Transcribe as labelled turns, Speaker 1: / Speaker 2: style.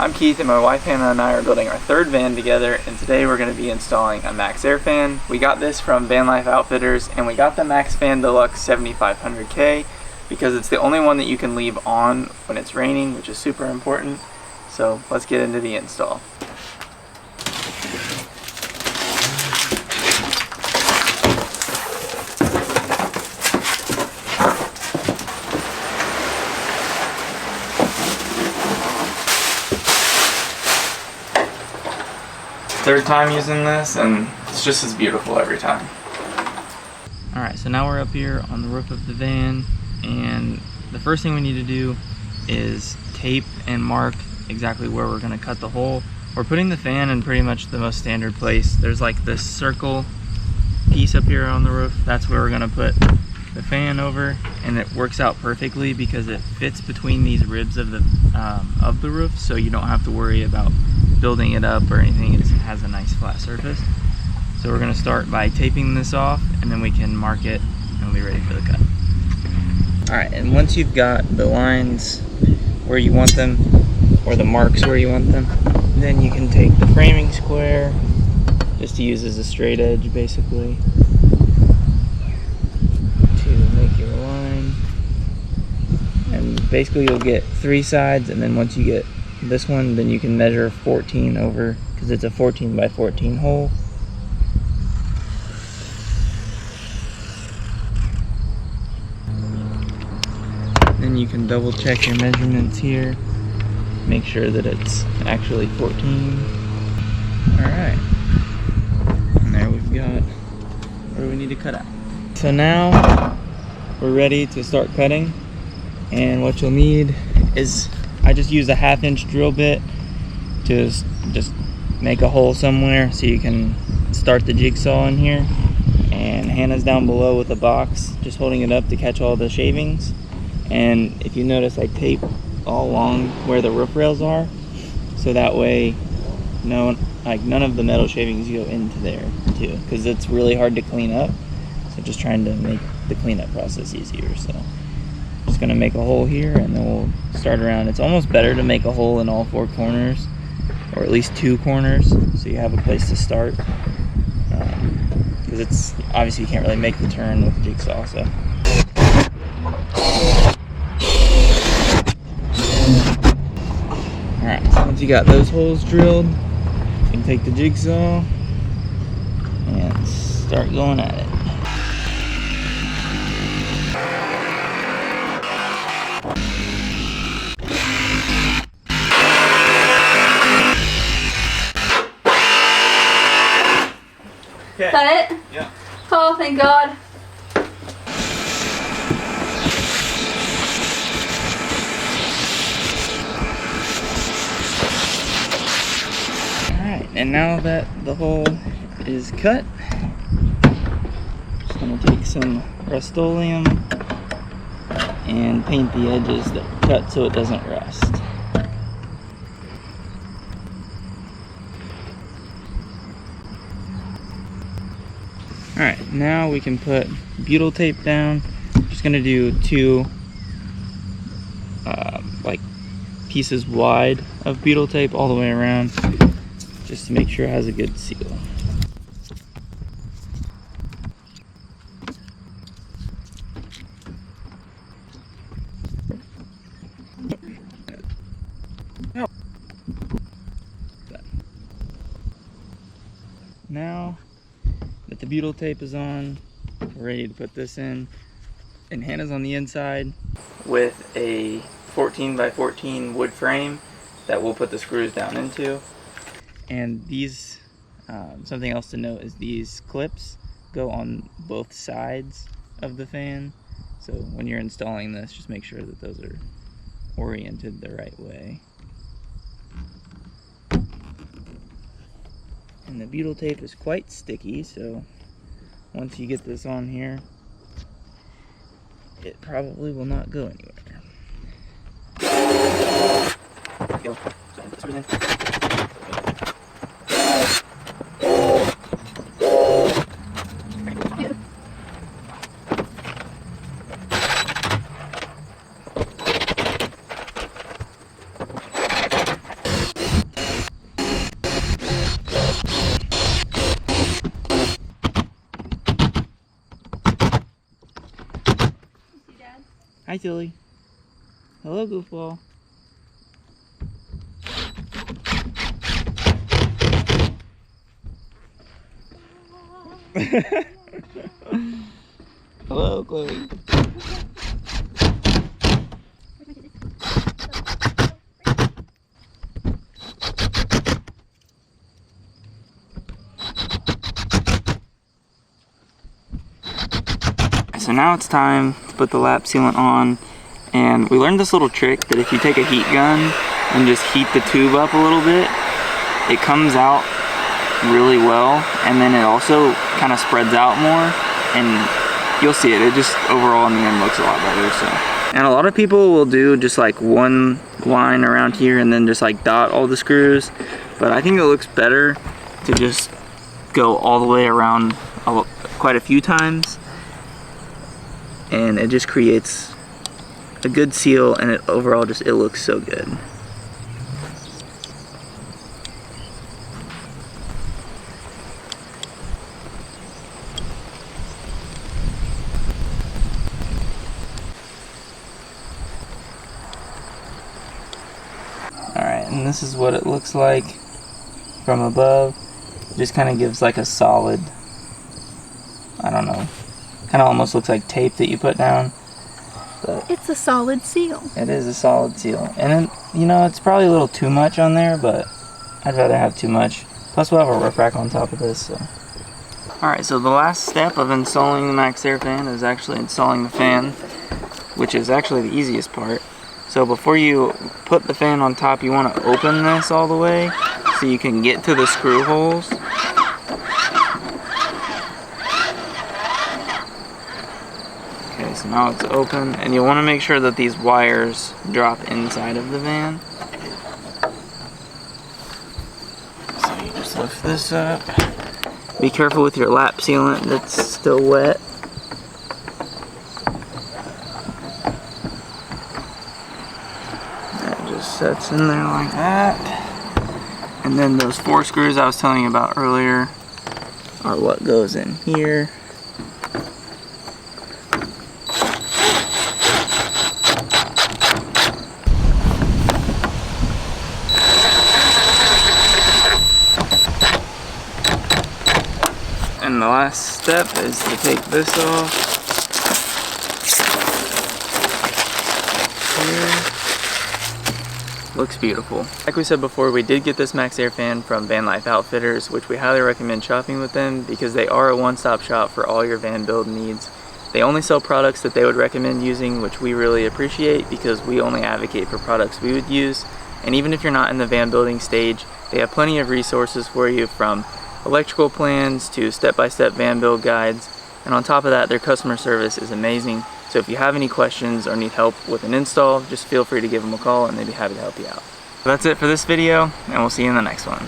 Speaker 1: I'm Keith, and my wife Hannah and I are building our third van together, and today we're going to be installing a Maxxair fan. We got this from Van Life Outfitters, and we got the Maxxfan Deluxe 7500K because it's the only one that you can leave on when it's raining, which is super important. So let's get into the install. Third time using this, and it's just as beautiful every time. Alright, so now we're up here on the roof of the van, and the first thing we need to do is tape and mark exactly where we're going to cut the hole. We're putting the fan in pretty much the most standard place. There's like this circle piece up here on the roof. That's where we're going to put the fan over, and it works out perfectly because it fits between these ribs of the roof, so you don't have to worry about building it up or anything. It has a nice flat surface. So we're going to start by taping this off, and then we can mark it and we'll be ready for the cut. Alright, and once you've got the lines where you want them, or the marks where you want them, then you can take the framing square, just to use as a straight edge basically, to make your line. And basically you'll get 3 sides, and then once you get this one, then you can measure 14 over, because it's a 14 by 14 hole. Then you can double check your measurements here, make sure that it's actually 14. Alright, and there we've got where we need to cut out. So now we're ready to start cutting, and what you'll need is, I just use a 1/2 inch drill bit to just make a hole somewhere so you can start the jigsaw in here. And Hannah's down below with a box, just holding it up to catch all the shavings. And if you notice, I tape all along where the roof rails are, so that way none of the metal shavings go into there too, because it's really hard to clean up. So just trying to make the cleanup process easier. So just gonna make a hole here, and then we'll start around. It's almost better to make a hole in all 4 corners, or at least 2 corners, so you have a place to start, because it's obviously you can't really make the turn with the jigsaw. So alright, so once you got those holes drilled, you can take the jigsaw and start going at it.
Speaker 2: Is that it?
Speaker 1: Yeah.
Speaker 2: Oh, thank God.
Speaker 1: Alright, and now that the hole is cut, just going to take some Rust-Oleum and paint the edges that are cut so it doesn't rust. Alright, now we can put butyl tape down. Just going to do 2 like pieces wide of butyl tape all the way around, just to make sure it has a good seal. Now that the butyl tape is on, we're ready to put this in. And Hannah's on the inside with a 14 by 14 wood frame that we'll put the screws down into. And these, something else to note is these clips go on both sides of the fan. So when you're installing this, just make sure that those are oriented the right way. And the butyl tape is quite sticky, so once you get this on here, it probably will not go anywhere. Go. Hi, Tilly. Hello, goofball. Hello, Chloe. So now it's time to put the lap sealant on, and we learned this little trick that if you take a heat gun and just heat the tube up a little bit, it comes out really well, and then it also kind of spreads out more, and you'll see it just overall in the end looks a lot better. So, and a lot of people will do just like one line around here and then just like dot all the screws, but I think it looks better to just go all the way around quite a few times, and it just creates a good seal, and it overall just it looks so good. Alright, and this is what it looks like from above. It just kind of gives like a solid, I don't know, kind of almost looks like tape that you put down. But
Speaker 2: It's a solid seal.
Speaker 1: it is a solid seal. And it, you know, it's probably a little too much on there, but I'd rather have too much. Plus we'll have a roof rack on top of this. So. Alright, so the last step of installing the Maxxair fan is actually installing the fan, which is actually the easiest part. So before you put the fan on top, you want to open this all the way so you can get to the screw holes. Okay, so now it's open, and you want to make sure that these wires drop inside of the van. So you just lift this up. Be careful with your lap sealant that's still wet. Sets in there like that, and then those 4 screws I was telling you about earlier are what goes in here. And the last step is to take this off here. Looks beautiful. Like we said before, we did get this Maxxair fan from Van Life Outfitters, which we highly recommend shopping with them because they are a one-stop shop for all your van build needs. They only sell products that they would recommend using, which we really appreciate because we only advocate for products we would use. And even if you're not in the van building stage, they have plenty of resources for you, from electrical plans to step-by-step van build guides. And on top of that, their customer service is amazing. So if you have any questions or need help with an install, just feel free to give them a call and they'd be happy to help you out. That's it for this video, and we'll see you in the next one.